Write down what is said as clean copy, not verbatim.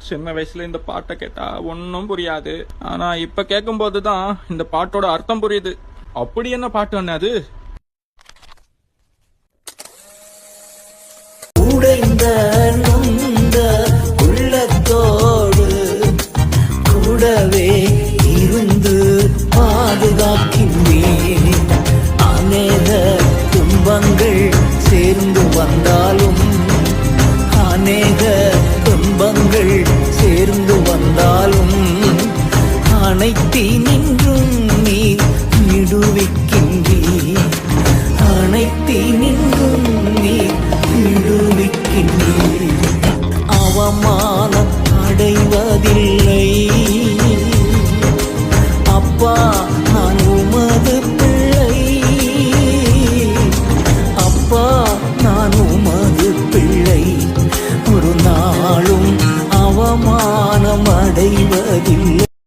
சின்ன வயசுல இந்த பாட்டை கேட்டா ஒன்னும் புரியாது. ஆனா இப்ப கேட்கும் போதுதான் இந்த பாட்டோட அர்த்தம் புரியுது. அப்படி என்ன பாட்டு அண்ணா அது? உடைந்த நொந்த உள்ளத்தோடு கூடவே இருந்து பாதுகாக்கின்றேன். அநேக துன்பங்கள் சேர்ந்து வந்தாலும் அநேக துன்பங்கள் சேர்ந்து வந்தாலும் அனைத்தி நின்றும் நீ விடுவிக்கின்றீர். அனைத்தி நின்றும் நீ விடுவிக்கின்றீர். அவமானம் அடைவதில்லை அப்பா, நான் உமது பிள்ளை. அப்பா, நான் உமது பிள்ளை. ஒரு நாளும் அவமானம் அடைவதில்லை.